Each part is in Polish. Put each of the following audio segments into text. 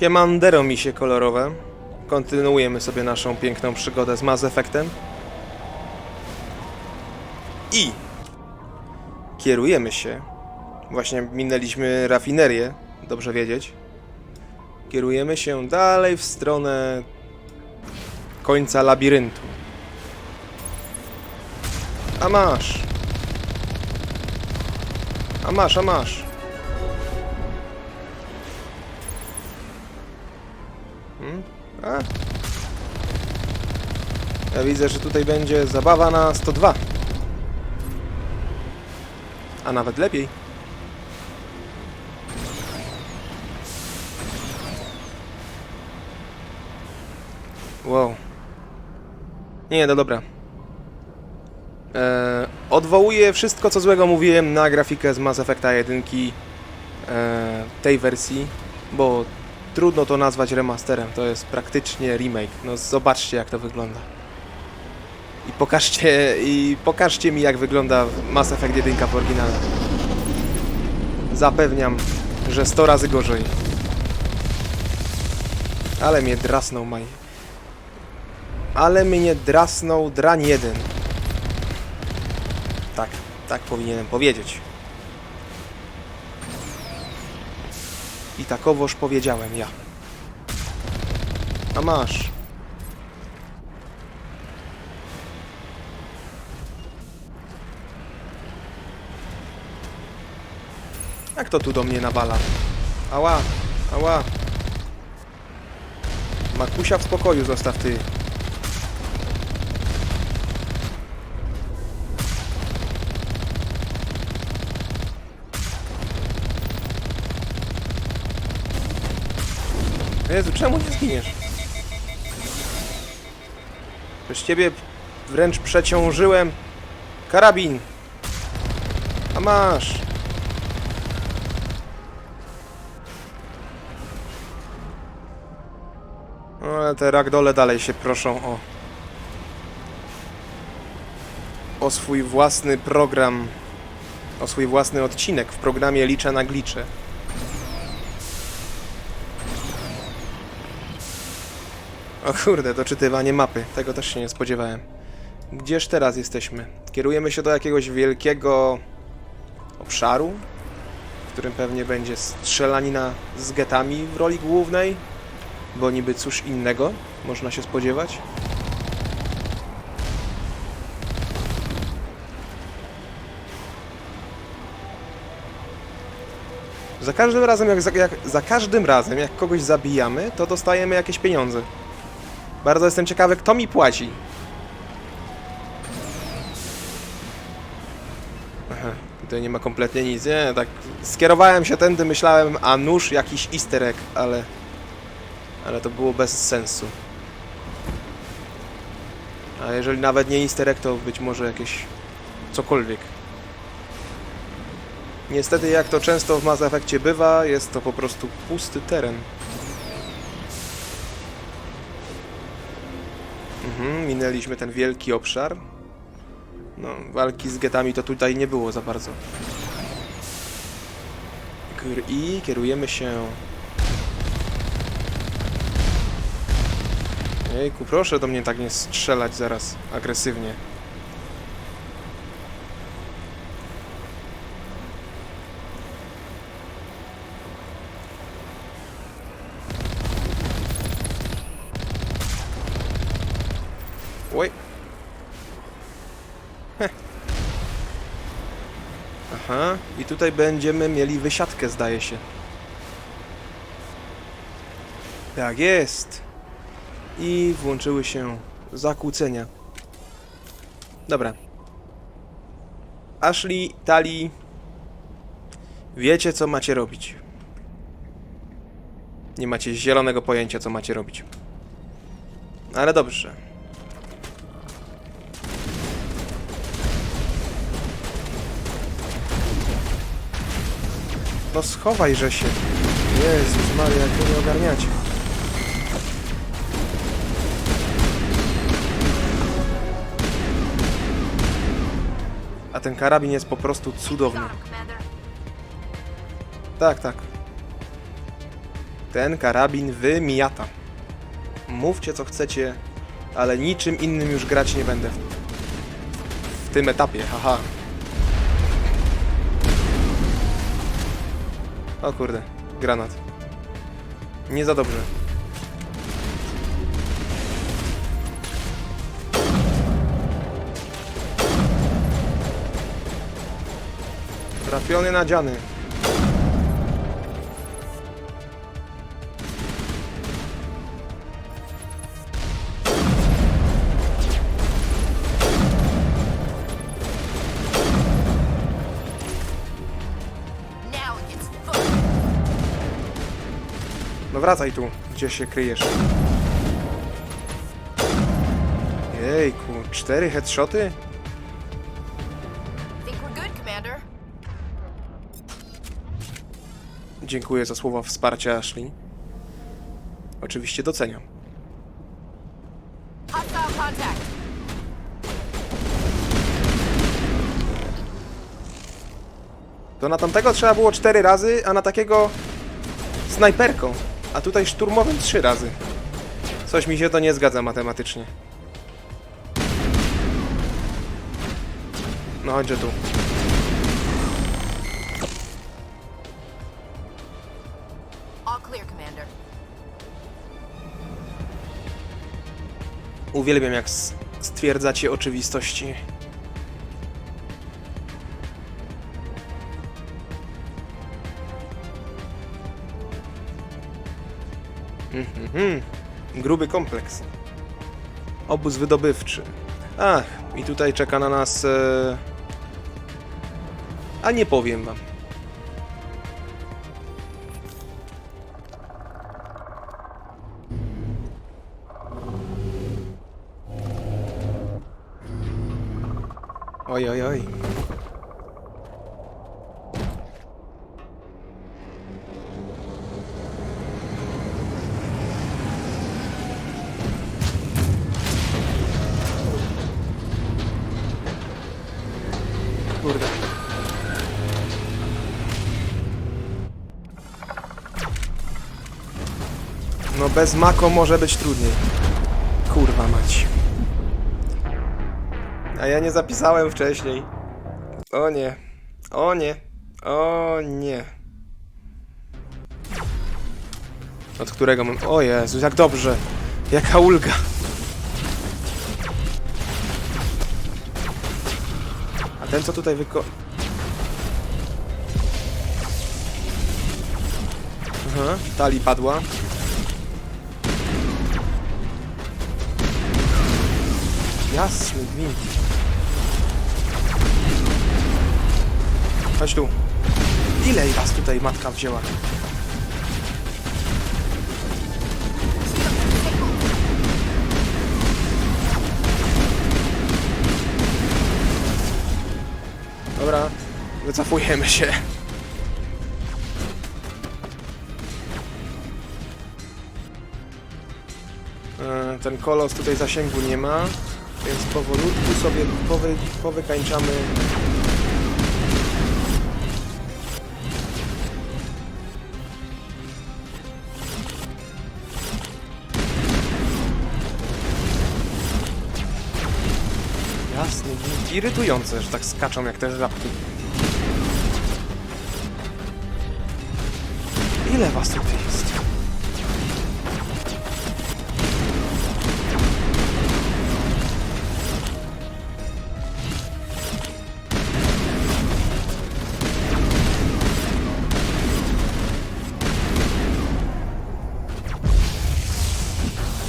Piemandero misie kolorowe. Kontynuujemy sobie naszą piękną przygodę z Mass Effectem. I kierujemy się. Właśnie minęliśmy rafinerię, dobrze wiedzieć. Kierujemy się dalej w stronę końca labiryntu. A masz. A masz, a masz. A? Ja widzę, że tutaj będzie zabawa na 102. A nawet lepiej. Wow. Nie, no dobra. Odwołuję wszystko, co złego mówiłem na grafikę z Mass Effecta 1 tej wersji, bo trudno to nazwać remasterem, to jest praktycznie remake. No zobaczcie, jak to wygląda. I pokażcie mi, jak wygląda Mass Effect 1 w oryginale. Zapewniam, że 100 razy gorzej. Ale mnie drasnął Maj. Ale mnie drasnął drań jeden. Tak powinienem powiedzieć. I takowoż powiedziałem ja. A masz. Jak to tu do mnie nawala? Ała, ała. Makusia w spokoju zostaw ty. Jezu, czemu nie zginiesz? Przecież ciebie wręcz przeciążyłem. Karabin. A masz. No, ale te ragdole dalej się proszą o swój własny program, o swój własny odcinek w programie Liczę na glicze. O kurde, doczytywanie mapy. Tego też się nie spodziewałem. Gdzież teraz jesteśmy? Kierujemy się do jakiegoś wielkiego obszaru, w którym pewnie będzie strzelanina z getami w roli głównej, bo niby cóż innego można się spodziewać. Za każdym razem, jak kogoś zabijamy, to dostajemy jakieś pieniądze. Bardzo jestem ciekawy, kto mi płaci. Aha, tutaj nie ma kompletnie nic, nie? Tak skierowałem się tędy, myślałem, a nóż, jakiś easter egg, ale to było bez sensu. A jeżeli nawet nie easter egg, to być może jakieś cokolwiek. Niestety, jak to często w Mass Effectie bywa, jest to po prostu pusty teren. Minęliśmy ten wielki obszar. No, walki z getami to tutaj nie było za bardzo. I kierujemy się... Jejku, proszę do mnie tak nie strzelać zaraz agresywnie. Oj. Heh. Aha, i tutaj będziemy mieli wysiadkę, zdaje się. Tak jest. I włączyły się zakłócenia. Dobra. Ashley, Tali, wiecie, co macie robić. Nie macie zielonego pojęcia, co macie robić. Ale dobrze. No schowajże się. Jezus Maria, jak wy nie ogarniacie. A ten karabin jest po prostu cudowny. Tak, tak. Ten karabin wymiata. Mówcie co chcecie, ale niczym innym już grać nie będę w tym etapie, haha. O kurde, granat. Nie za dobrze. Trafiony, nadziany. No wracaj tu, gdzie się kryjesz. Jejku, 4 headshoty? Dziękuję za słowa wsparcia, Ashley. Oczywiście doceniam. To na tamtego trzeba było 4 razy, a na takiego snajperką. A tutaj szturmowym 3 razy. Coś mi się to nie zgadza matematycznie. No chodźże tu. Uwielbiam jak stwierdzacie oczywistości. Gruby kompleks. Obóz wydobywczy. Ach, i tutaj czeka na nas... A nie powiem wam. Oj, oj, oj. Kurde. No bez Mako może być trudniej. Kurwa mać. A ja nie zapisałem wcześniej. O nie. O nie. O nie. Od którego mam... O Jezu, jak dobrze. Jaka ulga. A ten co tutaj Aha, tali padła. Jasny gwint. Chodź tu. Ile was tutaj matka wzięła? Dobra, wycofujemy się. Ten kolos tutaj zasięgu nie ma, więc powolutku sobie powykańczamy. Jasne, irytujące, że tak skaczą jak te żabki. Ile was tutaj jest?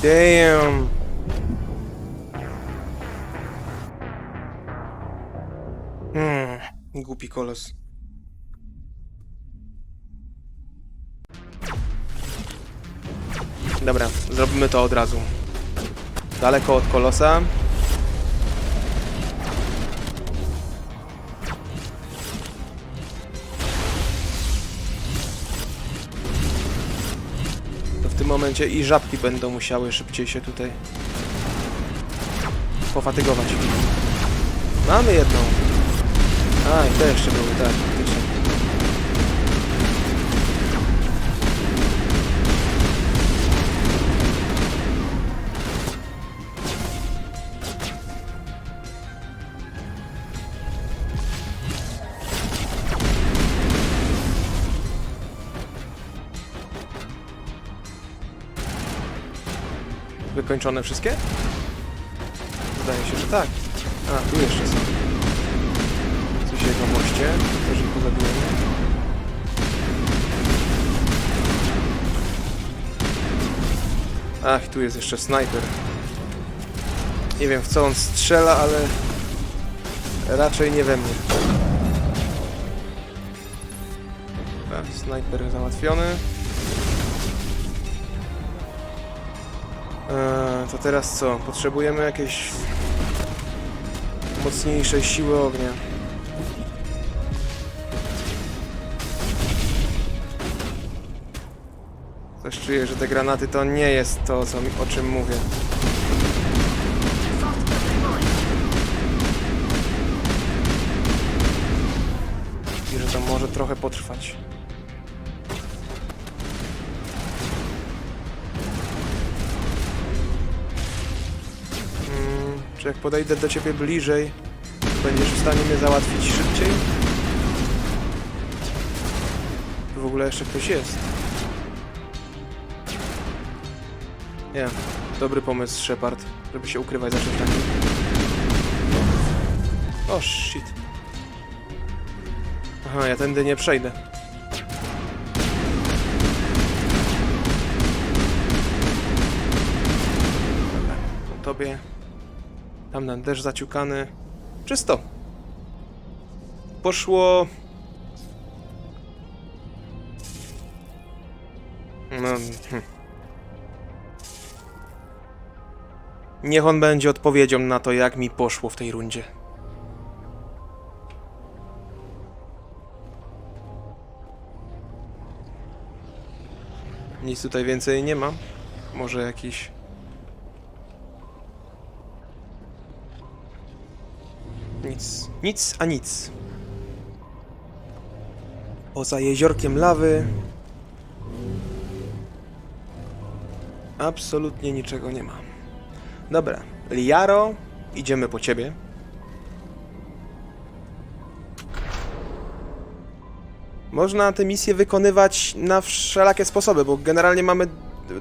Damn. Głupi kolos. Dobra, zrobimy to od razu. Daleko od kolosa. To w tym momencie i żabki będą musiały szybciej się tutaj pofatygować. Mamy jedną. A, i te jeszcze były, tak, faktycznie. Wykończone wszystkie? Wydaje się, że tak. A, tu jeszcze są. Coś jego moście. Też ich pozabijemy. Ach, tu jest jeszcze snajper. Nie wiem, w co on strzela, ale raczej nie we mnie. Tak, snajper załatwiony. To teraz co? Potrzebujemy jakiejś mocniejszej siły ognia. Coś czuję, że te granaty to nie jest to, o czym mówię. I że to może trochę potrwać. Czy jak podejdę do ciebie bliżej, będziesz w stanie mnie załatwić szybciej? Tu w ogóle jeszcze ktoś jest. Nie, dobry pomysł, Shepard, żeby się ukrywać za czymś takim. O, shit. Aha, ja tędy nie przejdę. Dobra, po tobie. Tamten też zaciukany. Czysto. Poszło... No... Niech on będzie odpowiedzią na to, jak mi poszło w tej rundzie. Nic tutaj więcej nie ma. Może jakiś... Nic. Nic, a nic. Poza jeziorkiem lawy... Absolutnie niczego nie ma. Dobra. Liaro, idziemy po ciebie. Można te misje wykonywać na wszelakie sposoby, bo generalnie mamy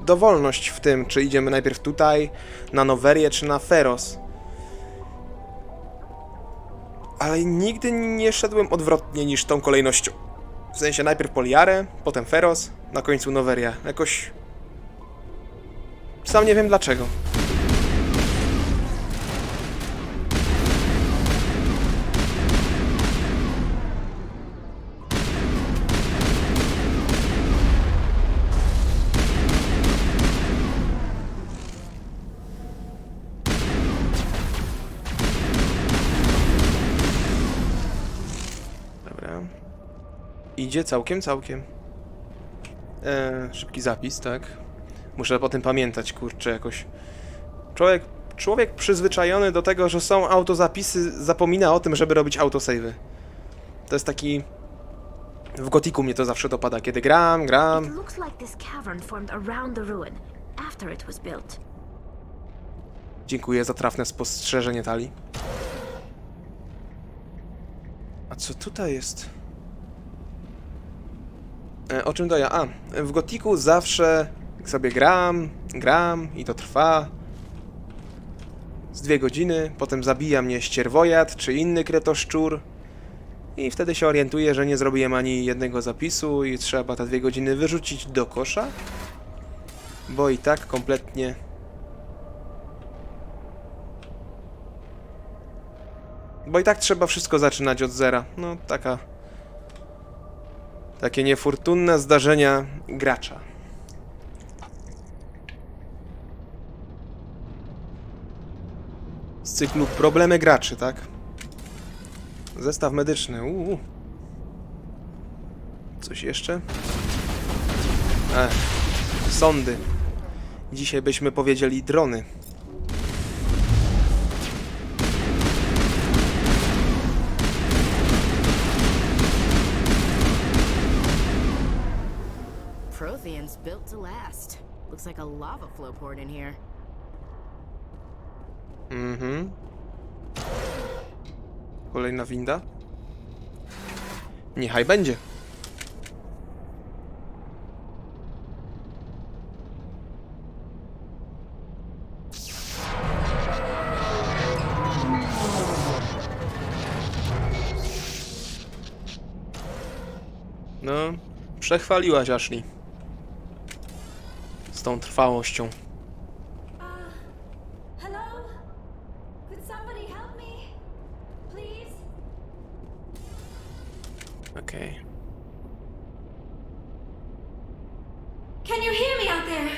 dowolność w tym, czy idziemy najpierw tutaj, na Nowerię, czy na Feros. Ale nigdy nie szedłem odwrotnie niż tą kolejnością. W sensie najpierw po Liarę, potem Feros, na końcu Noweria. Jakoś... Sam nie wiem dlaczego. Idzie całkiem. Szybki zapis, tak? Muszę po tym pamiętać, kurczę, jakoś. Człowiek przyzwyczajony do tego, że są autozapisy, zapomina o tym, żeby robić autosave'y. To jest taki... W Gotiku mnie to zawsze dopada, kiedy gram. Dziękuję za trafne spostrzeżenie, Tali. A co tutaj jest? O czym to ja? A, w Gotiku zawsze sobie gram i to trwa z 2 godziny, potem zabija mnie ścierwojad czy inny kretoszczur i wtedy się orientuję, że nie zrobiłem ani jednego zapisu i trzeba te 2 godziny wyrzucić do kosza, bo i tak kompletnie trzeba wszystko zaczynać od zera. No, takie niefortunne zdarzenia gracza. Z cyklu problemy graczy, tak? Zestaw medyczny. Coś jeszcze? Sondy. Dzisiaj byśmy powiedzieli drony. Built to last. Looks like a lava flow poured in here. Kolejna winda. Niechaj będzie. No, przechwaliłaś Ashley. Z tą trwałością. Hello? Could somebody help me? Please? Okej. Can you hear me out there?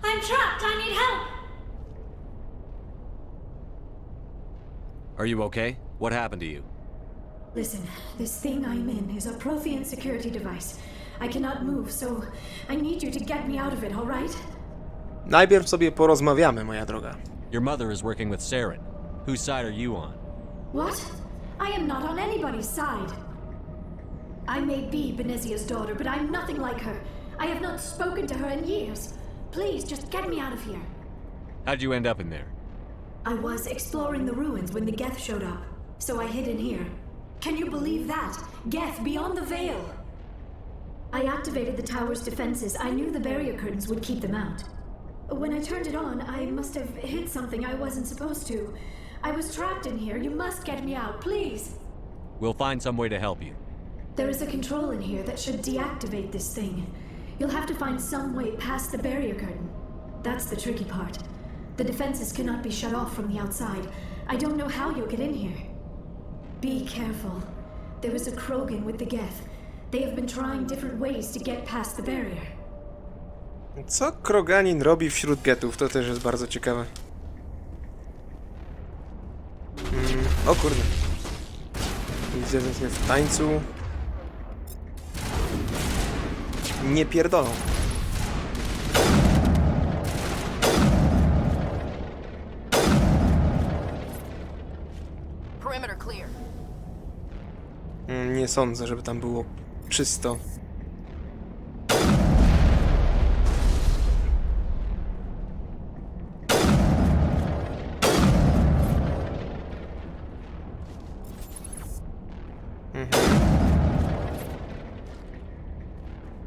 I'm trapped. I need help. Are you okay? What happened to you? Listen, this thing I'm in is a Prothean security device. I cannot move, so I need you to get me out of it, all right? Najpierw sobie porozmawiamy, moja droga. Your mother is working with Saren. Whose side are you on? What? I am not on anybody's side. I may be Benezia's daughter, but I'm nothing like her. I have not spoken to her in years. Please, just get me out of here. How'd you end up in there? I was exploring the ruins when the Geth showed up, so I hid in here. Can you believe that? Geth beyond the veil! I activated the tower's defenses. I knew the barrier curtains would keep them out. When I turned it on, I must have hit something I wasn't supposed to. I was trapped in here. You must get me out, please! We'll find some way to help you. There is a control in here that should deactivate this thing. You'll have to find some way past the barrier curtain. That's the tricky part. The defenses cannot be shut off from the outside. I don't know how you'll get in here. Be careful. There is a Krogan with the Geth. They have been trying different ways to get past the barrier. Co Kroganin robi wśród getów? To też jest bardzo ciekawe. O kurde. Widzę, że jesteśmy w tańcu. Nie pierdolą. Perimeter clear. Nie sądzę, żeby tam było czysto.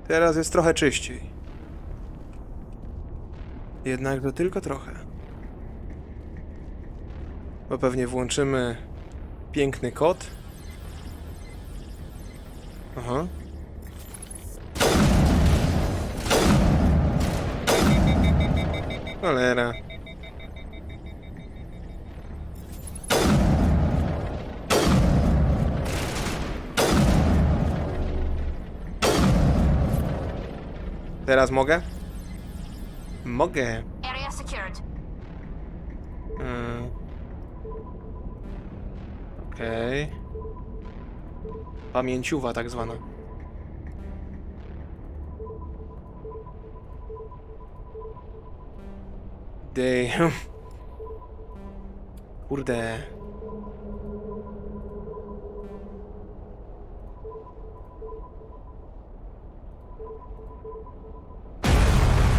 Teraz jest trochę czyściej. Jednak to tylko trochę. Bo pewnie włączymy piękny kod. Aha. Cholera. Teraz mogę? Mogę. Area secured. Okej. Pamięciuwa tak zwana. Damn. Kurde.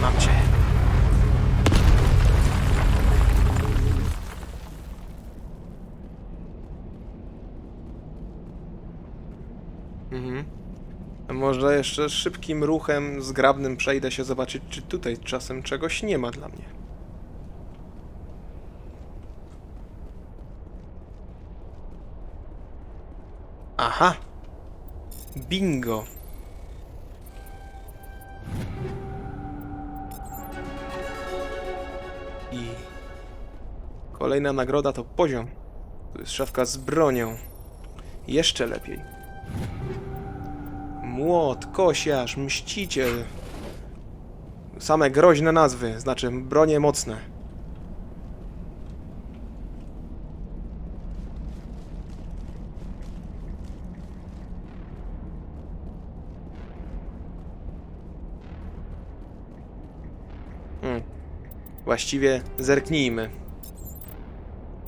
Mam cię. A może jeszcze szybkim ruchem, zgrabnym przejdę się zobaczyć, czy tutaj czasem czegoś nie ma dla mnie. Aha! Bingo! I kolejna nagroda to poziom. Tu jest szafka z bronią. Jeszcze lepiej. Młot, kosiarz, mściciel. Same groźne nazwy, znaczy bronie mocne. Właściwie zerknijmy.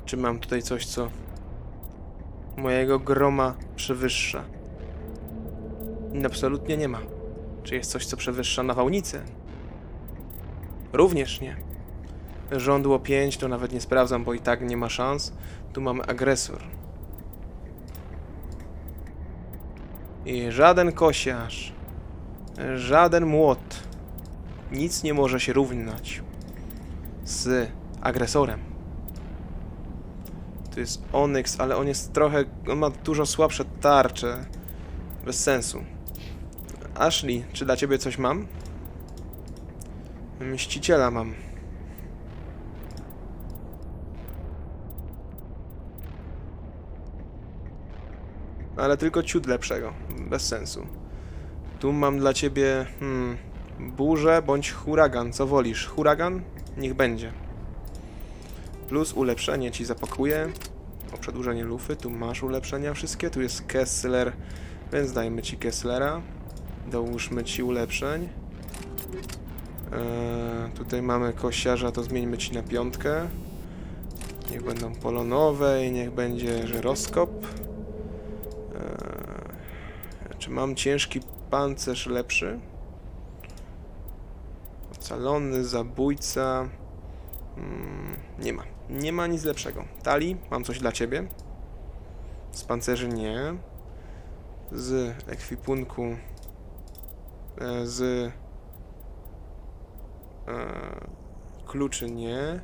Czy mam tutaj coś, co mojego groma przewyższa? Absolutnie nie ma. Czy jest coś, co przewyższa nawałnicę? Również nie. Żądło 5 to nawet nie sprawdzam, bo i tak nie ma szans. Tu mamy agresor. I żaden kosiarz, żaden młot, nic nie może się równać z agresorem. To jest Onyx, ale on jest trochę... on ma dużo słabsze tarcze. Bez sensu. Ashley, czy dla ciebie coś mam? Mściciela mam. Ale tylko ciut lepszego. Bez sensu. Tu mam dla ciebie... burzę bądź huragan. Co wolisz? Huragan? Niech będzie. Plus ulepszenie ci zapakuję. O przedłużenie lufy. Tu masz ulepszenia wszystkie. Tu jest Kessler, więc dajmy ci Kesslera. Dołóżmy ci ulepszeń. Tutaj mamy kosiarza, to zmieńmy ci na 5. Niech będą polonowe i niech będzie żyroskop. Czy mam ciężki pancerz lepszy? Ocalony, zabójca. Nie ma. Nie ma nic lepszego. Tali, mam coś dla ciebie. Z pancerzy nie. Z ekwipunku. Z kluczy nie.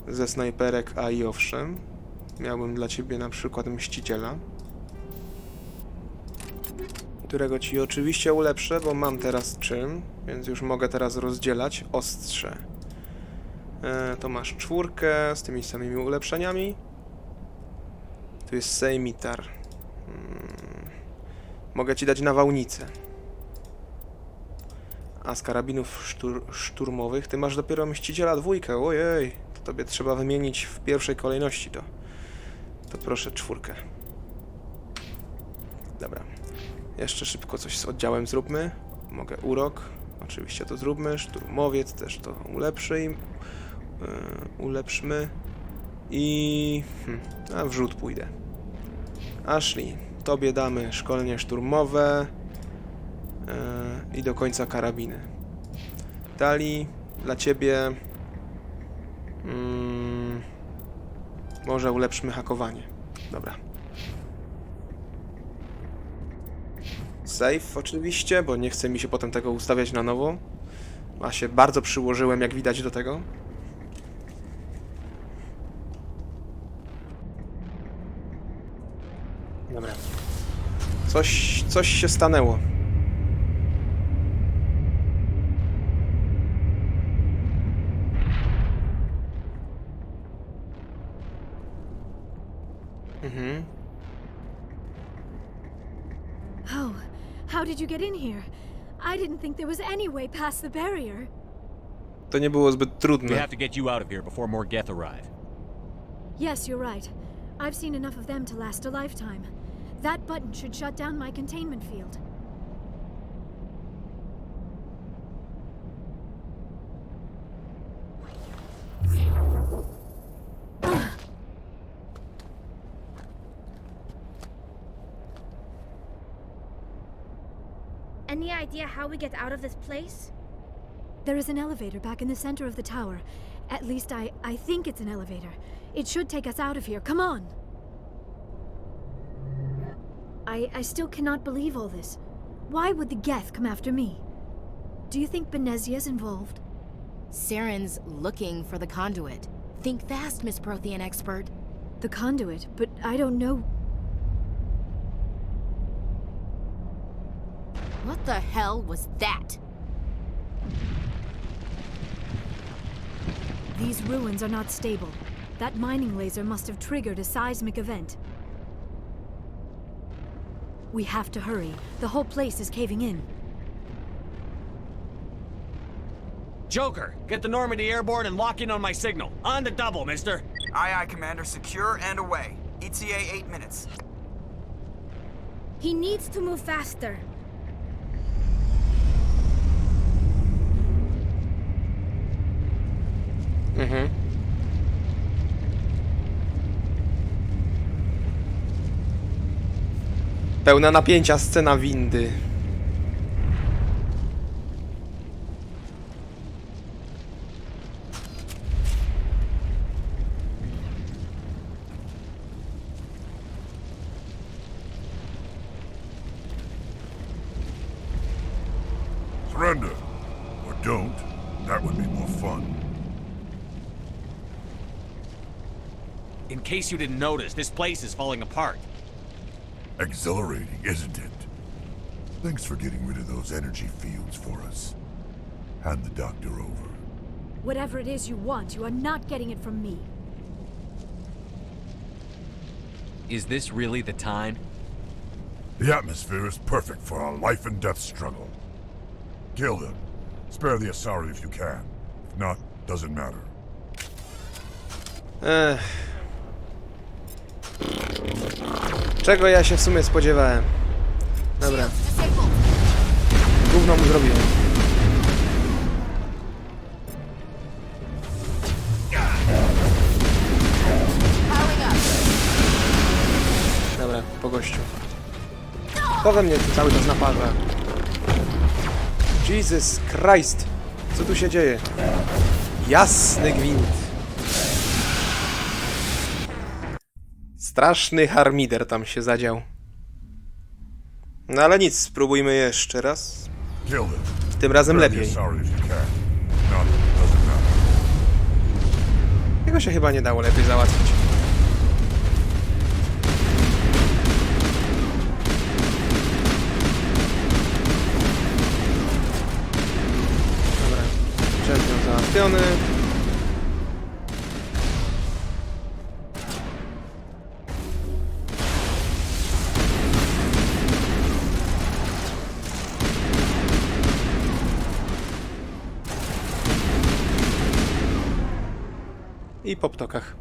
Ze snajperek, a i owszem. Miałbym dla ciebie na przykład mściciela, którego ci oczywiście ulepszę, bo mam teraz czym, więc już mogę teraz rozdzielać ostrze. To masz 4 z tymi samymi ulepszeniami. Tu jest sejmitar. Mogę ci dać nawałnicę. A z karabinów szturmowych ty masz dopiero mściciela 2. Ojej, to tobie trzeba wymienić w pierwszej kolejności to. To proszę 4. Dobra. Jeszcze szybko coś z oddziałem zróbmy. Mogę urok. Oczywiście to zróbmy. Szturmowiec też to ulepszmy. I... a w rzut pójdę. Ashley, tobie damy szkolenie szturmowe. I do końca karabiny. Tali, dla ciebie... może ulepszmy hakowanie. Dobra. Save oczywiście, bo nie chce mi się potem tego ustawiać na nowo. A się bardzo przyłożyłem, jak widać, do tego. Dobra. Coś się stanęło. Oh, how did you get in here? I didn't think there was any way past the barrier. To nie było zbyt We trudne. have to get you out of here before more Geth arrive. Yes, you're right. I've seen enough of them to last a lifetime. That button should shut down my containment field. Any idea how we get out of this place? There is an elevator back in the center of the tower. At least I think it's an elevator. It should take us out of here. Come on! I still cannot believe all this. Why would the Geth come after me? Do you think Benezia's involved? Saren's looking for the conduit. Think fast, Miss Prothean expert. The conduit, but I don't know. What the hell was that? These ruins are not stable. That mining laser must have triggered a seismic event. We have to hurry. The whole place is caving in. Joker, get the Normandy airborne and lock in on my signal. On the double, mister. Aye, aye, Commander. Secure and away. ETA 8 minutes. He needs to move faster. Pełna napięcia scena windy. Surrender. Or don't. That would be more fun. In case you didn't notice, this place is falling apart. Exhilarating, isn't it? Thanks for getting rid of those energy fields for us. Hand the doctor over. Whatever it is you want, you are not getting it from me. Is this really the time? The atmosphere is perfect for a life and death struggle. Kill them. Spare the Asari if you can. If not, doesn't matter. Czego ja się w sumie spodziewałem? Dobra. Gówno mu zrobiłem. Dobra, po gościu. To we mnie tu cały czas naparza. Jesus Christ! Co tu się dzieje? Jasny gwint. Straszny harmider tam się zadział. No ale nic, spróbujmy jeszcze raz. Kill them. Tym razem Spare the lepiej. Asari if you can. If not, doesn't matter. Tego się chyba nie dało lepiej załatwić. Dobra, champion załatwiony. I po ptokach.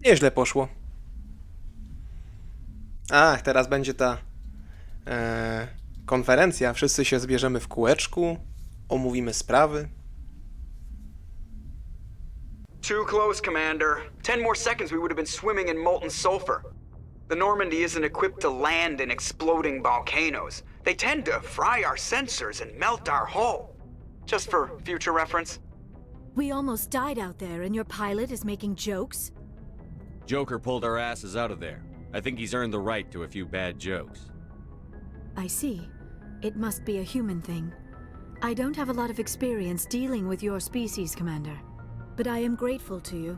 Nieźle poszło. Ach, teraz będzie ta konferencja. Wszyscy się zbierzemy w kółeczku, omówimy sprawy. Too close, Commander. 10 more seconds we would have been swimming in molten sulfur. The Normandy isn't equipped to land in exploding volcanoes. They tend to fry our sensors and melt our hull. Just for future reference. We almost died out there, and your pilot is making jokes? Joker pulled our asses out of there. I think he's earned the right to a few bad jokes. I see. It must be a human thing. I don't have a lot of experience dealing with your species, Commander. But I am grateful to you.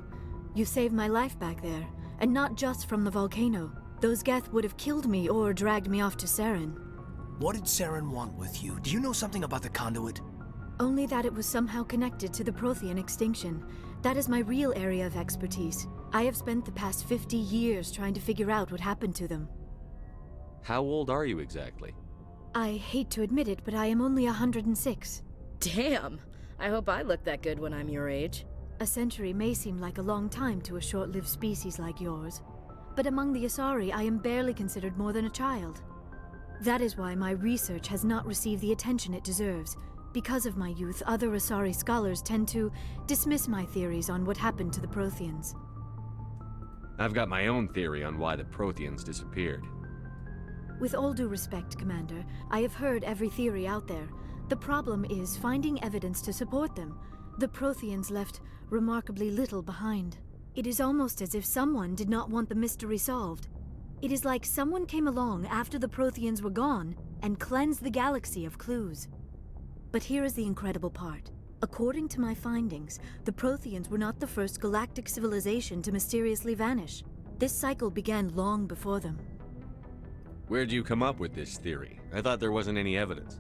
You saved my life back there, and not just from the volcano. Those Geth would have killed me or dragged me off to Saren. What did Saren want with you? Do you know something about the conduit? Only that it was somehow connected to the Prothean extinction. That is my real area of expertise. I have spent the past 50 years trying to figure out what happened to them. How old are you exactly? I hate to admit it, but I am only 106. Damn! I hope I look that good when I'm your age. A century may seem like a long time to a short-lived species like yours, but among the Asari I am barely considered more than a child. That is why my research has not received the attention it deserves. Because of my youth, other Asari scholars tend to dismiss my theories on what happened to the Protheans. I've got my own theory on why the Protheans disappeared. With all due respect, Commander, I have heard every theory out there. The problem is finding evidence to support them. The Protheans left remarkably little behind. It is almost as if someone did not want the mystery solved. It is like someone came along after the Protheans were gone and cleansed the galaxy of clues. But here is the incredible part. According to my findings, the Protheans were not the first galactic civilization to mysteriously vanish. This cycle began long before them. Where'd you come up with this theory? I thought there wasn't any evidence.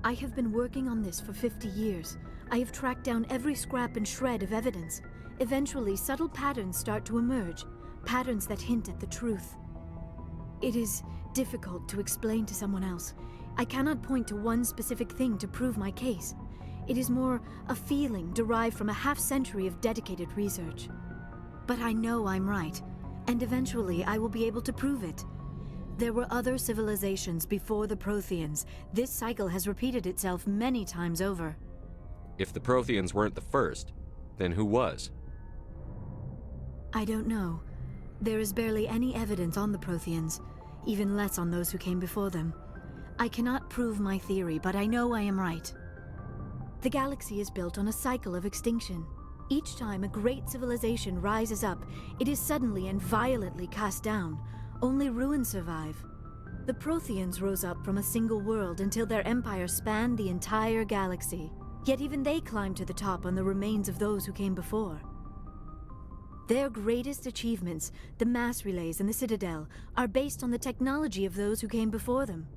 I have been working on this for 50 years. I have tracked down every scrap and shred of evidence. Eventually, subtle patterns start to emerge, patterns that hint at the truth. It is difficult to explain to someone else. I cannot point to one specific thing to prove my case. It is more a feeling derived from a half-century of dedicated research. But I know I'm right, and eventually I will be able to prove it. There were other civilizations before the Protheans. This cycle has repeated itself many times over. If the Protheans weren't the first, then who was? I don't know. There is barely any evidence on the Protheans, even less on those who came before them. I cannot prove my theory, but I know I am right. The galaxy is built on a cycle of extinction. Each time a great civilization rises up, it is suddenly and violently cast down. Only ruins survive. The Protheans rose up from a single world until their empire spanned the entire galaxy. Yet even they climbed to the top on the remains of those who came before. Their greatest achievements, the mass relays and the Citadel, are based on the technology of those who came before them.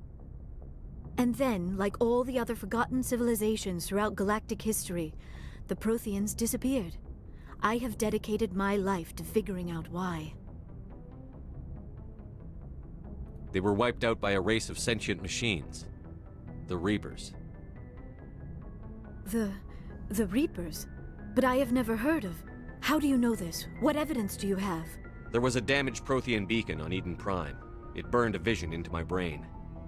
And then, like all the other forgotten civilizations throughout galactic history, the Protheans disappeared. I have dedicated my life to figuring out why. They were wiped out by a race of sentient machines. The Reapers. The Reapers? But I have never heard of. How do you know this? What evidence do you have? There was a damaged Prothean beacon on Eden Prime. It burned a vision into my brain.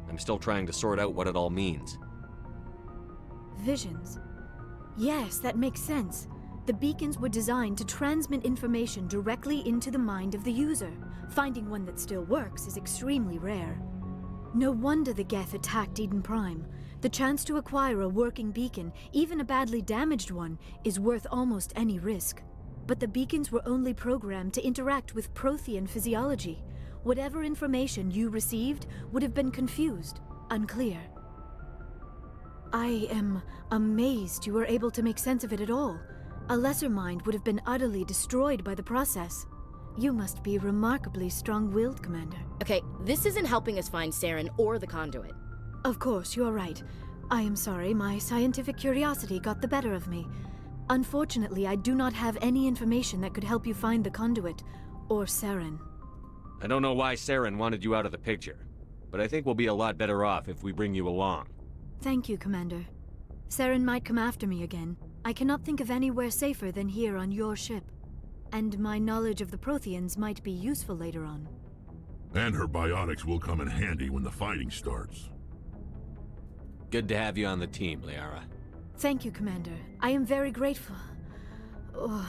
I'm still trying to sort out what it all means. Visions? Yes, that makes sense. The beacons were designed to transmit information directly into the mind of the user. Finding one that still works is extremely rare. No wonder the Geth attacked Eden Prime. The chance to acquire a working beacon, even a badly damaged one, is worth almost any risk. But the beacons were only programmed to interact with Prothean physiology. Whatever information you received would have been confused, unclear. I am amazed you were able to make sense of it at all. A lesser mind would have been utterly destroyed by the process. You must be remarkably strong-willed, Commander. Okay, this isn't helping us find Saren or the conduit. Of course, you're right. I am sorry, my scientific curiosity got the better of me. Unfortunately, I do not have any information that could help you find the conduit, or Saren. I don't know why Saren wanted you out of the picture, but I think we'll be a lot better off if we bring you along. Thank you, Commander. Saren might come after me again. I cannot think of anywhere safer than here on your ship. And my knowledge of the Protheans might be useful later on. And her biotics will come in handy when the fighting starts. Good to have you on the team, Liara. Thank you, Commander. I am very grateful. Oh,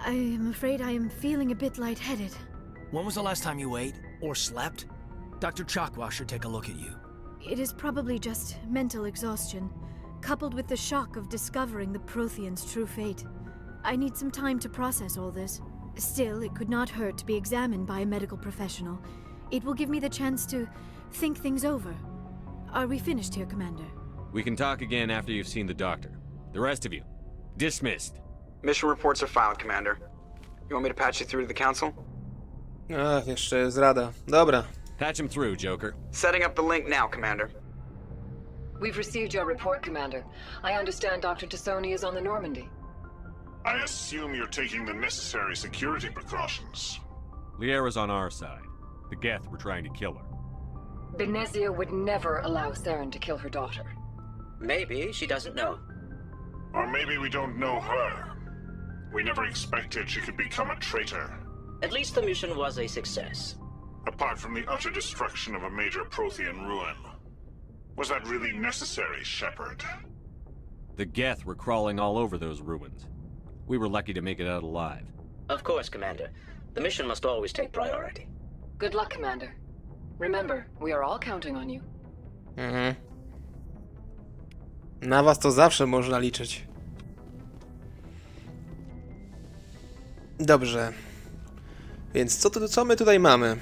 I am afraid I am feeling a bit lightheaded. When was the last time you ate? Or slept? Dr. Chakwa should take a look at you. It is probably just mental exhaustion, coupled with the shock of discovering the Protheans' true fate. I need some time to process all this. Still, it could not hurt to be examined by a medical professional. It will give me the chance to think things over. Are we finished here, Commander? We can talk again after you've seen the doctor. The rest of you, dismissed. Mission reports are filed, Commander. You want me to patch you through to the Council? Ach, jeszcze zrada. Dobra. Patch him through, Joker. Setting up the link now, Commander. We've received your report, Commander. I understand Dr. Tassoni is on the Normandy. I assume you're taking the necessary security precautions. Liara's on our side. The Geth were trying to kill her. Benezia would never allow Saren to kill her daughter. Maybe she doesn't know. Or maybe we don't know her. We never expected she could become a traitor. At least the mission was a success. Apart from the utter destruction of a major Prothean ruin. Was that really necessary, Shepard? The Geth were crawling all over those ruins. We were lucky to make it out alive. Of course, Commander. The mission must always take priority. Good luck, Commander. Remember, we are all counting on you. Na was to zawsze można liczyć. Dobrze. Więc co my tutaj mamy?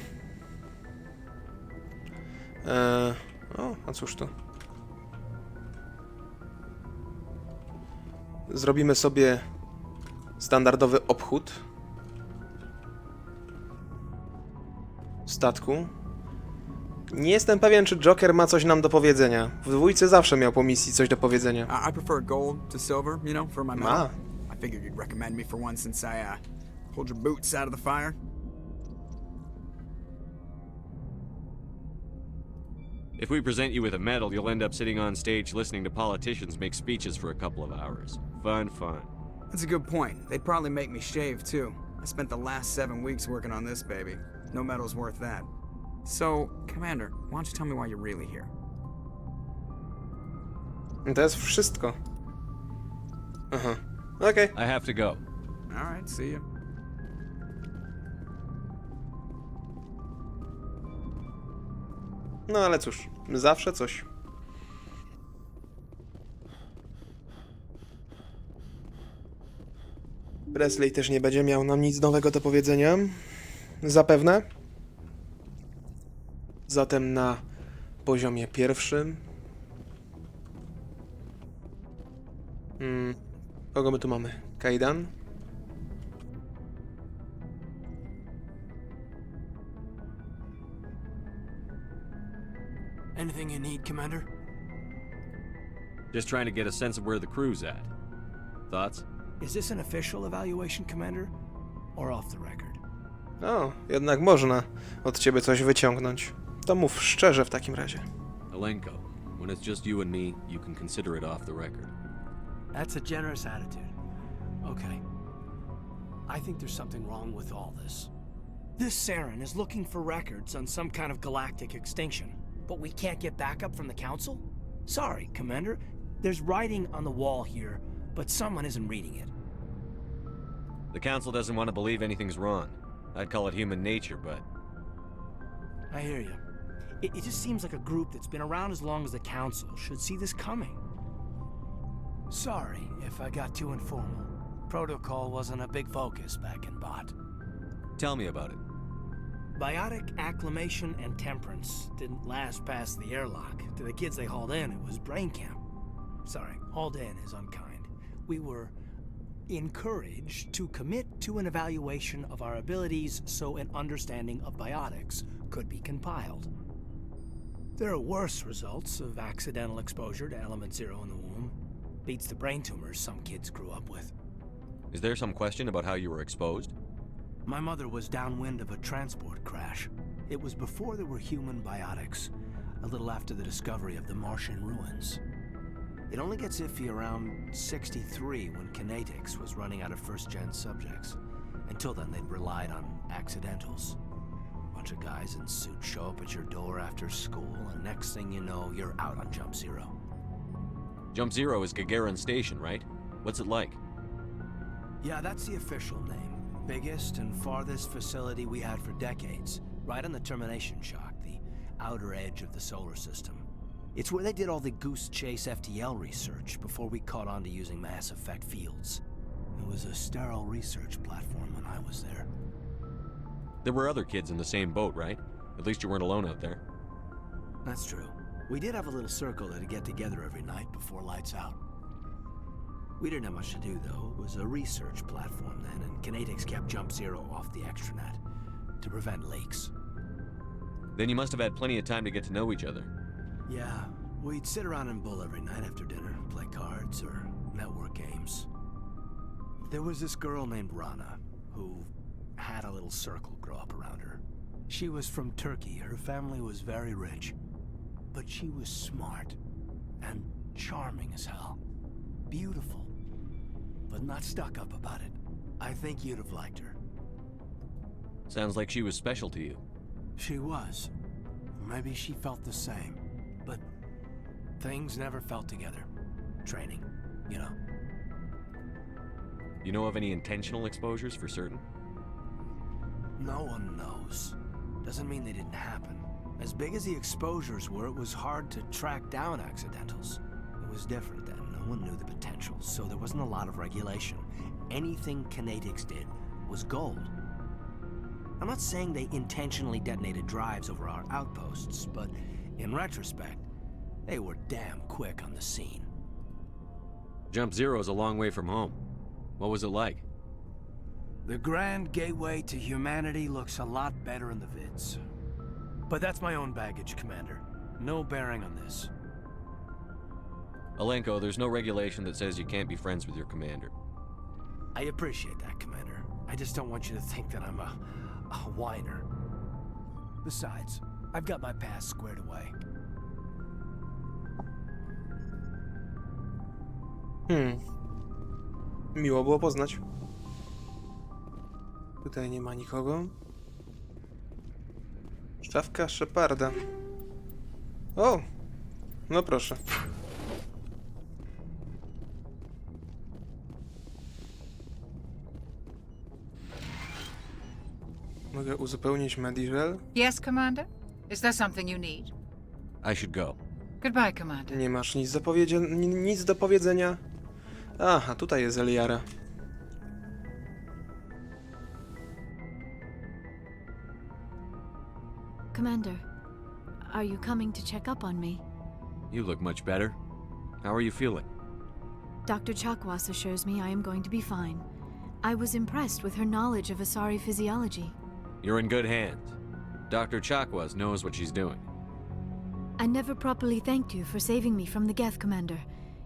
O, a cóż to? Zrobimy sobie standardowy obchód statku. Nie jestem pewien, czy Joker ma coś nam do powiedzenia. W dwójce zawsze miał po misji coś do powiedzenia. I prefer gold to silver, you know, for my Ma. metal. I figured you'd recommend me for one since I hold your boots out of the fire. If we present you with a medal, you'll end up sitting on stage listening to politicians make speeches for a couple of hours. Fun, fun. That's a good point. They'd probably make me shave, too. I spent the last 7 weeks working on this baby. No medal's worth that. So, Commander, why don't you tell me why you're really here? To jest wszystko. Aha. Okej. I have to go. Alright, see you. No ale cóż, zawsze coś. Presley też nie będzie miał nam nic nowego do powiedzenia. Zapewne. Zatem na poziomie pierwszym. Kogo my tu mamy? Kajdan. Anything you need, Commander? Just trying to get a sense of where the crew's at. Thoughts? Is this an official evaluation, Commander? Or off the record? O, jednak można od ciebie coś wyciągnąć. To mów szczerze w takim razie. Alenko, when it's just you and me, you can consider it off the record. That's a generous attitude. Okay. I think there's something wrong with all this. This Saren is looking for records on some kind of galactic extinction. But we can't get backup from the Council? Sorry, Commander. There's writing on the wall here, but someone isn't reading it. The Council doesn't want to believe anything's wrong. I'd call it human nature, but... I hear you. It just seems like a group that's been around as long as the Council should see this coming. Sorry if I got too informal. Protocol wasn't a big focus back in Bot. Tell me about it. Biotic acclimation and temperance didn't last past the airlock. To the kids they hauled in, it was brain camp. Sorry, hauled in is unkind. We were encouraged to commit to an evaluation of our abilities so an understanding of biotics could be compiled. There are worse results of accidental exposure to element 0 in the womb. Beats the brain tumors some kids grew up with. Is there some question about how you were exposed? My mother was downwind of a transport crash. It was before there were human biotics, a little after the discovery of the Martian ruins. It only gets iffy around 63 when kinetics was running out of first-gen subjects. Until then, they'd relied on accidentals. A bunch of guys in suits show up at your door after school, and next thing you know, you're out on Jump Zero. Jump Zero is Gagarin Station, right? What's it like? Yeah, that's the official name. Biggest and farthest facility we had for decades, right on the termination shock, the outer edge of the solar system. It's where they did all the Goose Chase FTL research before we caught on to using mass effect fields. It was a sterile research platform when I was there. There were other kids in the same boat, right? At least you weren't alone out there. That's true. We did have a little circle that'd get together every night before lights out. We didn't have much to do, though. It was a research platform then, and kinetics kept Jump Zero off the extranet to prevent leaks. Then you must have had plenty of time to get to know each other. Yeah, we'd sit around and bull every night after dinner, play cards or network games. There was this girl named Rana, who had a little circle grow up around her. She was from Turkey. Her family was very rich. But she was smart and charming as hell. Beautiful. But not stuck up about it. I think you'd have liked her. Sounds like she was special to you. She was. Maybe she felt the same. But things never felt together. Training, you know. You know of any intentional exposures for certain? No one knows. Doesn't mean they didn't happen. As big as the exposures were, it was hard to track down accidentals. It was different then. No one knew the potential, so there wasn't a lot of regulation. Anything kinetics did was gold. I'm not saying they intentionally detonated drives over our outposts, but in retrospect, they were damn quick on the scene. Jump Zero's a long way from home. What was it like? The grand gateway to humanity looks a lot better in the vids. But that's my own baggage, Commander. No bearing on this. Alenko, there's no regulation that says you can't be friends with your commander. I appreciate that, Commander. I just don't want you to think that I'm a whiner. Besides, I've got my past squared away. Miło było poznać. Tutaj nie ma nikogo. Szafka Sheparda. O! No proszę. Mogę uzupełnić Medivale? Yes, Commander? Is there something you need? I should go. Goodbye, Commander. Nie masz nic do powiedzenia? Aha, tutaj jest Liara. Commander, are you coming to check up on me? You look much better. How are you feeling? Dr. Chakwas assures me I am going to be fine. I was impressed with her knowledge of Asari physiology. You're in good hands. Dr. Chakwas knows what she's doing. I never properly thanked you for saving me from the Geth, Commander.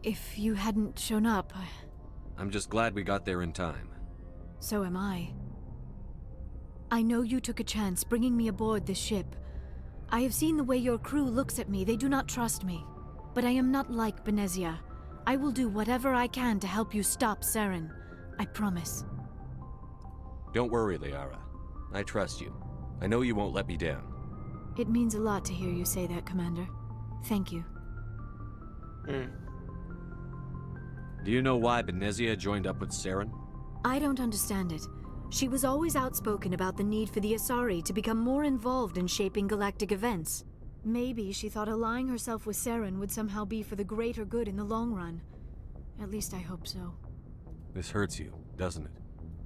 If you hadn't shown up, I'm just glad we got there in time. so am I. I know you took a chance bringing me aboard this ship. I have seen the way your crew looks at me. They do not trust me. But I am not like Benezia. I will do whatever I can to help you stop Saren. I promise. Don't worry, Liara. I trust you. I know you won't let me down. It means a lot to hear you say that, Commander. Thank you. Do you know why Benezia joined up with Saren? I don't understand it. She was always outspoken about the need for the Asari to become more involved in shaping galactic events. Maybe she thought allying herself with Saren would somehow be for the greater good in the long run. At least I hope so. This hurts you, doesn't it?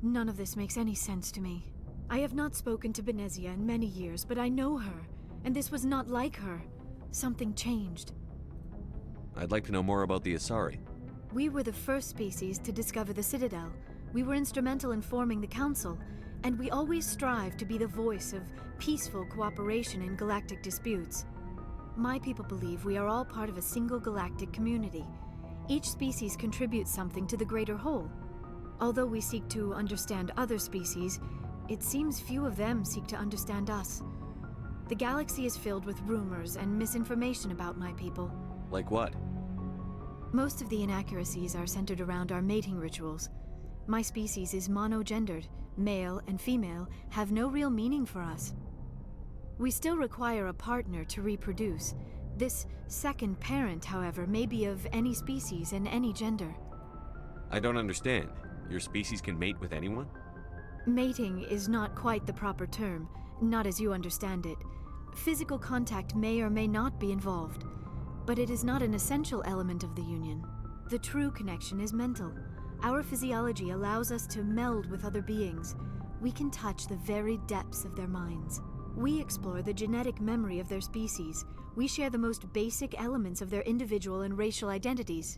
None of this makes any sense to me. I have not spoken to Benezia in many years, but I know her, and this was not like her. Something changed. I'd like to know more about the Asari. We were the first species to discover the Citadel. We were instrumental in forming the Council, and we always strive to be the voice of peaceful cooperation in galactic disputes. My people believe we are all part of a single galactic community. Each species contributes something to the greater whole. Although we seek to understand other species, it seems few of them seek to understand us. The galaxy is filled with rumors and misinformation about my people. Like what? Most of the inaccuracies are centered around our mating rituals. My species is monogendered. Male and female have no real meaning for us. We still require a partner to reproduce. This second parent, however, may be of any species and any gender. I don't understand. Your species can mate with anyone? Mating is not quite the proper term, not as you understand it. Physical contact may or may not be involved, but it is not an essential element of the union. The true connection is mental. Our physiology allows us to meld with other beings. We can touch the very depths of their minds. We explore the genetic memory of their species. We share the most basic elements of their individual and racial identities.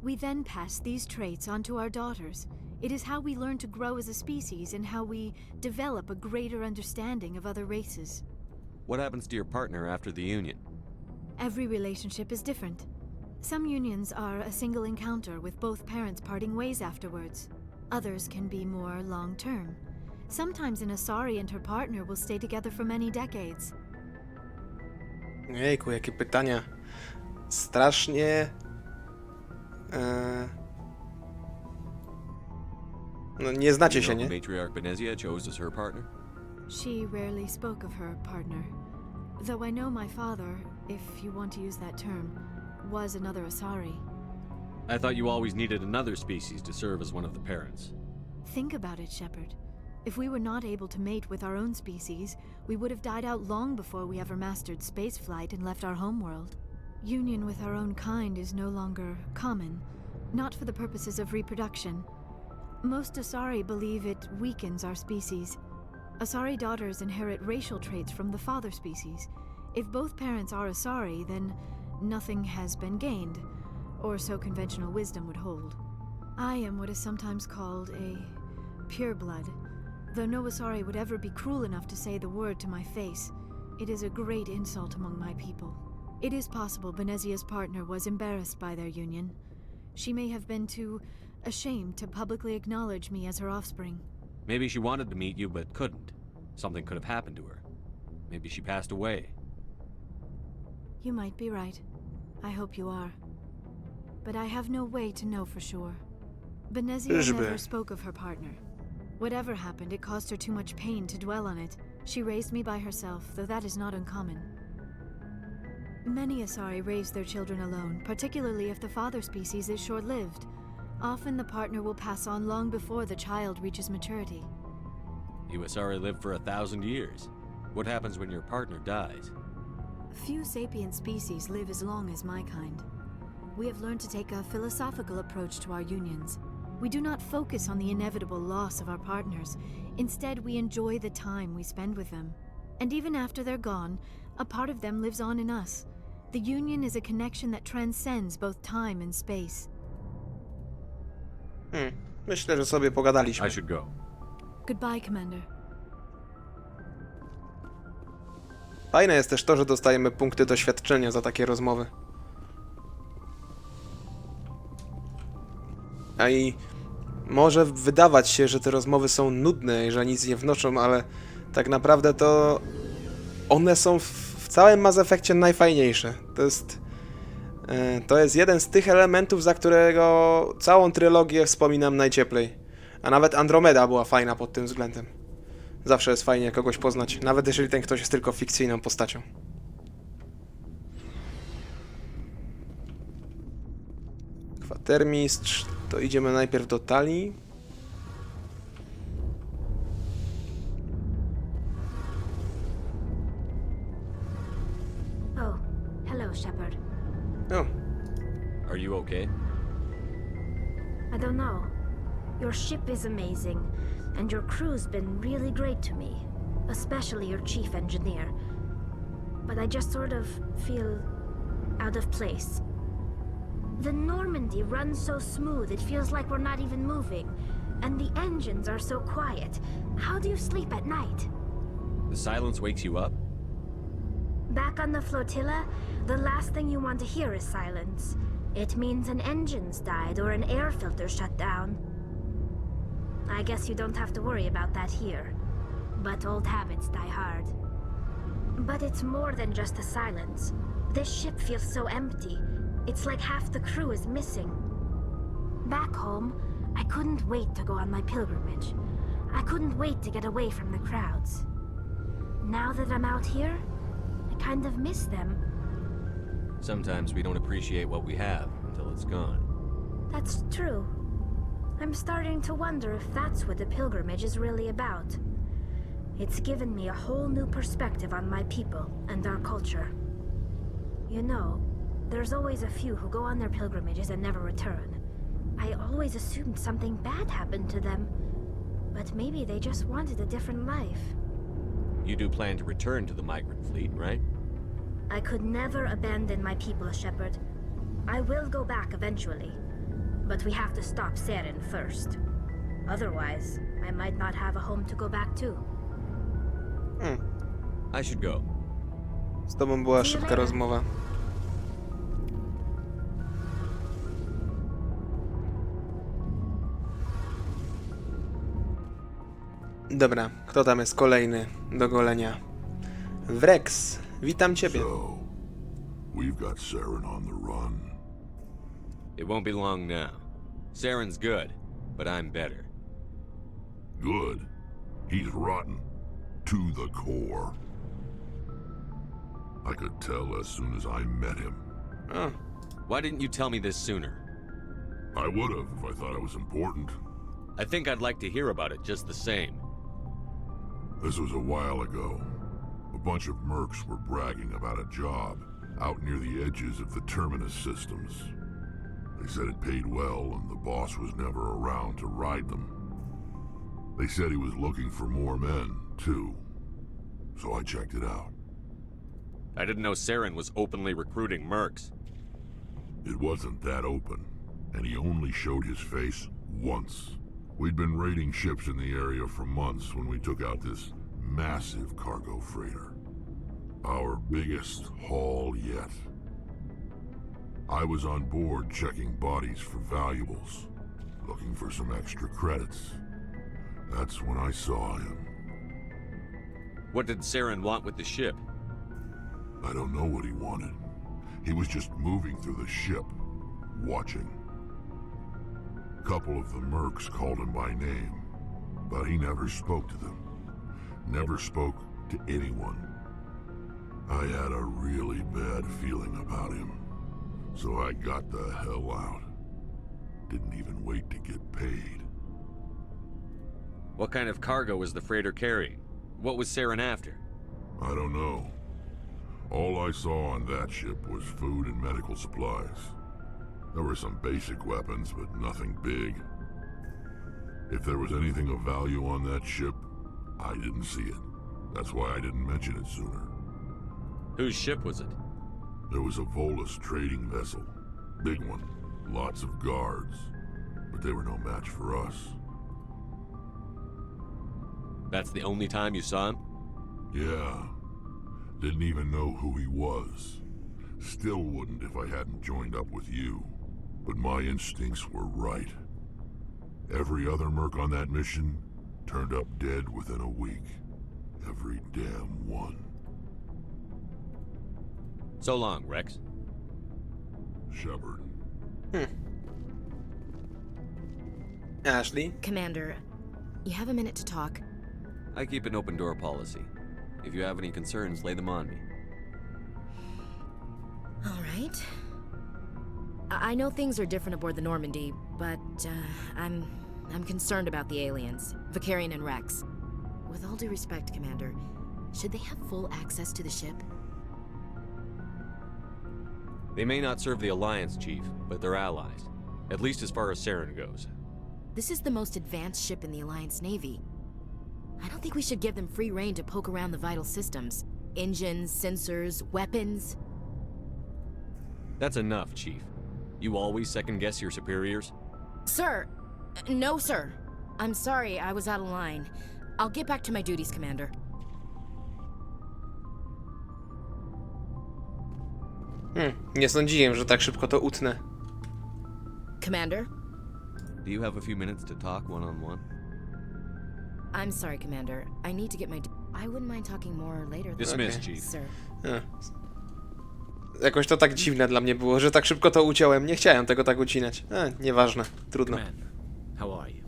We then pass these traits on to our daughters. It is how we learn to grow as a species and how we develop a greater understanding of other races. What happens to your partner after the union? Every relationship is different. Some unions are a single encounter with both parents parting ways afterwards. Others can be more long-term. Sometimes an Asari and her partner will stay together for many decades. Jejku, jakie pytania. Strasznie... No nie znacie się, nie? Matriarch Benezia chose as her partner? She rarely spoke of her partner. Though I know my father, if you want to use that term, was another Asari. I thought you always needed another species to serve as one of the parents. Think about it, Shepard. If we were not able to mate with our own species, we would have died out long before we ever mastered spaceflight and left our homeworld. Union with our own kind is no longer common, not for the purposes of reproduction. Most Asari believe it weakens our species. Asari daughters inherit racial traits from the father species. If both parents are Asari, then nothing has been gained, or so conventional wisdom would hold. I am what is sometimes called a pureblood, though no Asari would ever be cruel enough to say the word to my face. It is a great insult among my people. It is possible Benezia's partner was embarrassed by their union. She may have been too ashamed to publicly acknowledge me as her offspring. Maybe she wanted to meet you but couldn't. Something could have happened to her. Maybe she passed away. You might be right. I hope you are. but I have no way to know for sure. Benezia never spoke of her partner. Whatever happened, it caused her too much pain to dwell on it. She raised me by herself, though that is not uncommon. Many Asari raise their children alone, particularly if the father species is short-lived. Often the partner will pass on long before the child reaches maturity. You Asari live for 1,000 years. What happens when your partner dies? Few sapient species live as long as my kind. We have learned to take a philosophical approach to our unions. We do not focus on the inevitable loss of our partners. Instead, we enjoy the time we spend with them. And even after they're gone, a part of them lives on in us. The union is a connection that transcends both time and space. Myślę, że sobie pogadaliśmy. I should go. Goodbye, Commander. Fajne jest też to, że dostajemy punkty doświadczenia za takie rozmowy. A i może wydawać się, że te rozmowy są nudne i że nic nie wnoszą, ale tak naprawdę to one są w całym Mass Effectie najfajniejsze. To jest jeden z tych elementów, za którego całą trylogię wspominam najcieplej. A nawet Andromeda była fajna pod tym względem. Zawsze jest fajnie kogoś poznać, nawet jeżeli ten ktoś jest tylko fikcyjną postacią. Kwatermistrz, to idziemy najpierw do Talii. Oh, hello, Shepard. Oh. Are you okay? I don't know. Your ship is amazing, and your crew's been really great to me, especially your chief engineer. But I just sort of feel out of place. The Normandy runs so smooth it feels like we're not even moving, and the engines are so quiet. How do you sleep at night? The silence wakes you up? Back on the flotilla, the last thing you want to hear is silence. It means an engine's died or an air filter shut down. I guess you don't have to worry about that here. But old habits die hard. But it's more than just the silence. This ship feels so empty. It's like half the crew is missing. Back home, I couldn't wait to go on my pilgrimage. I couldn't wait to get away from the crowds. Now that I'm out here, I kind of miss them. Sometimes we don't appreciate what we have until it's gone. That's true. I'm starting to wonder if that's what the pilgrimage is really about. It's given me a whole new perspective on my people and our culture. You know, there's always a few who go on their pilgrimages and never return. I always assumed something bad happened to them, but maybe they just wanted a different life. You do plan to return to the migrant fleet, right? I could never abandon my people, Shepard. I will go back eventually, but we have to stop Saren first. Otherwise, I might not have a home to go back to. I should go. Z tobą była szybka rozmowa. Dobra, kto tam jest kolejny do golenia? Wrex, witam ciebie. So, we've got Saren on the run. It won't be long now. Saren's good, but I'm better. Good? He's rotten. To the core. I could tell as soon as I met him. Oh. Why didn't you tell me this sooner? I would have if I thought it was important. I think I'd like to hear about it just the same. This was a while ago. A bunch of mercs were bragging about a job out near the edges of the Terminus systems. They said it paid well and the boss was never around to ride them. They said he was looking for more men, too. So I checked it out. I didn't know Saren was openly recruiting mercs. It wasn't that open, and he only showed his face once. We'd been raiding ships in the area for months when we took out this massive cargo freighter. Our biggest haul yet. I was on board checking bodies for valuables, looking for some extra credits. That's when I saw him. What did Saren want with the ship? I don't know what he wanted. He was just moving through the ship, watching. A couple of the mercs called him by name, but he never spoke to them. Never spoke to anyone. I had a really bad feeling about him, so I got the hell out. Didn't even wait to get paid. What kind of cargo was the freighter carrying? What was Saren after? I don't know. All I saw on that ship was food and medical supplies. There were some basic weapons, but nothing big. If there was anything of value on that ship, I didn't see it. That's why I didn't mention it sooner. Whose ship was it? There was a Volus trading vessel. Big one. Lots of guards. But they were no match for us. That's the only time you saw him? Yeah. Didn't even know who he was. Still wouldn't if I hadn't joined up with you. But my instincts were right. Every other merc on that mission turned up dead within a week. Every damn one. So long, Rex. Shepard. Ashley? Commander, you have a minute to talk. I keep an open door policy. If you have any concerns, lay them on me. All right. I know things are different aboard the Normandy, but I'm concerned about the aliens, Vicarian and Rex. With all due respect, Commander, should they have full access to the ship? They may not serve the Alliance, Chief, but they're allies. At least as far as Saren goes. This is the most advanced ship in the Alliance Navy. I don't think we should give them free rein to poke around the vital systems. Engines, sensors, weapons. That's enough, Chief. You always second-guess your superiors? Sir! No, sir. I'm sorry, I was out of line. I'll get back to my duties, Commander. Nie sądziłem, że tak szybko to utnę. Commander? Do you have a few minutes to talk one-on-one? I'm sorry, Commander. I need to get my... I wouldn't mind talking more later. Dismissed, Chief. Sir. Jakoś to tak dziwne dla mnie było, że tak szybko to uciąłem. Nie chciałem tego tak ucinać. Nieważne. Trudno. Commander, how are you?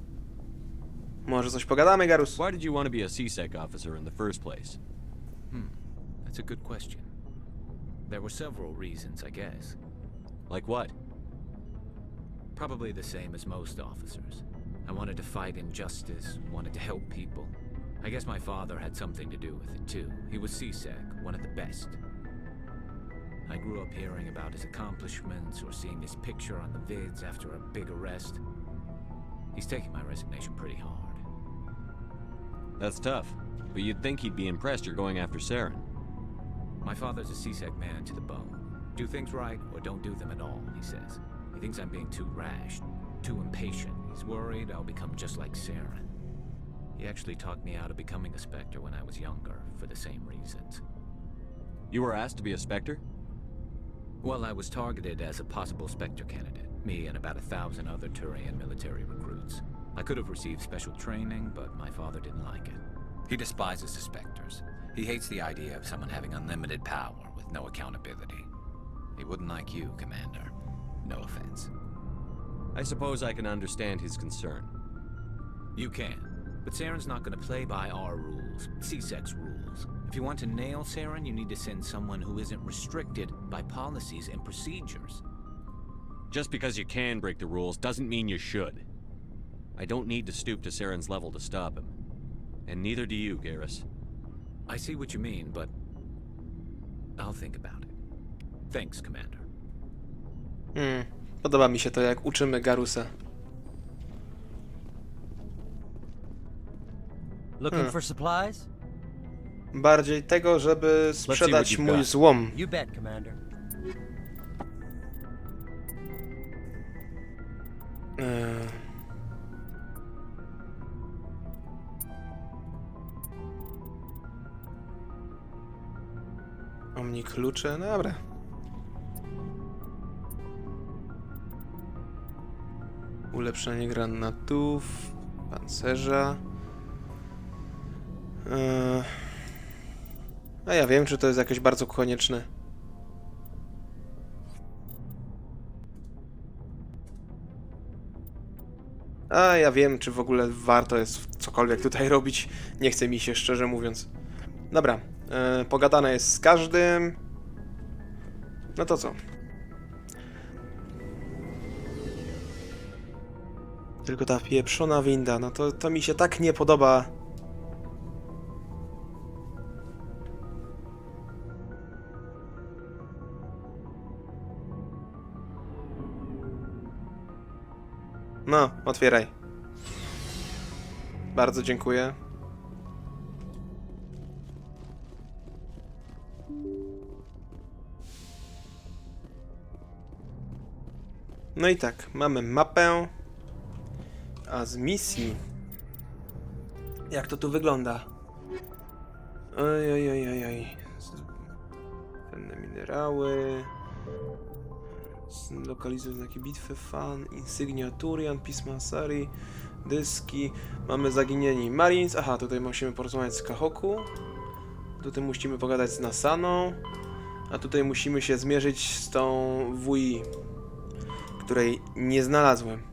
Może coś pogadamy, Garus? Why did you want to be a CSEC officer in the first place? That's a good question. There were several reasons, I guess. Like what? Probably the same as most officers. I wanted to fight injustice, wanted to help people. I guess my father had something to do with it too. He was CSEC, one of the best. I grew up hearing about his accomplishments or seeing his picture on the vids after a big arrest. He's taking my resignation pretty hard. That's tough, but you'd think he'd be impressed you're going after Saren. My father's a CSEC man to the bone. Do things right or don't do them at all, he says. He thinks I'm being too rash, too impatient. He's worried I'll become just like Saren. He actually talked me out of becoming a Spectre when I was younger, for the same reasons. You were asked to be a Spectre? Well, I was targeted as a possible Spectre candidate. Me and about 1,000 other Turian military recruits. I could have received special training, but my father didn't like it. He despises the Spectres. He hates the idea of someone having unlimited power with no accountability. He wouldn't like you, Commander. No offense. I suppose I can understand his concern. You can. But Saren's not going to play by our rules, CSEC's rules. If you want to nail Saren, you need to send someone who isn't restricted by policies and procedures. Just because you can break the rules doesn't mean you should. I don't need to stoop to Saren's level to stop him. And neither do you, Garrus. I see what you mean, but I'll think about it. Thanks, Commander. Podoba mi się to, jak uczymy Garusa. Looking for supplies? Bardziej tego, żeby sprzedać mój złom. You bet, Commander. Omni klucze, dobra. Ulepszenie granatów, pancerza. A ja wiem, czy to jest jakieś bardzo konieczne. A ja wiem, czy w ogóle warto jest cokolwiek tutaj robić. Nie chce mi się, szczerze mówiąc. Dobra, pogadane jest z każdym. No to co? Tylko ta pieprzona winda, no to mi się tak nie podoba. No, otwieraj. Bardzo dziękuję. No i tak, mamy mapę. A z misji... Jak to tu wygląda? Oj. Cenne minerały... Lokalizuj znaki bitwy, fan, insygnia Turian, pisma serii, dyski. Mamy zaginieni Marines. Aha, tutaj musimy porozmawiać z Kahoku. Tutaj musimy pogadać z Nasaną. A tutaj musimy się zmierzyć z tą WI, której nie znalazłem.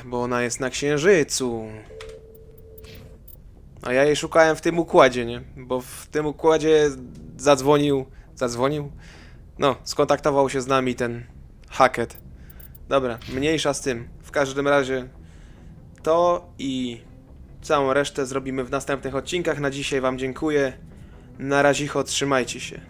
Bo ona jest na Księżycu. A ja jej szukałem w tym układzie, nie? Bo w tym układzie zadzwonił? No, skontaktował się z nami ten Hackett. Dobra, mniejsza z tym. W każdym razie to i całą resztę zrobimy w następnych odcinkach. Na dzisiaj wam dziękuję. Na razie, trzymajcie się.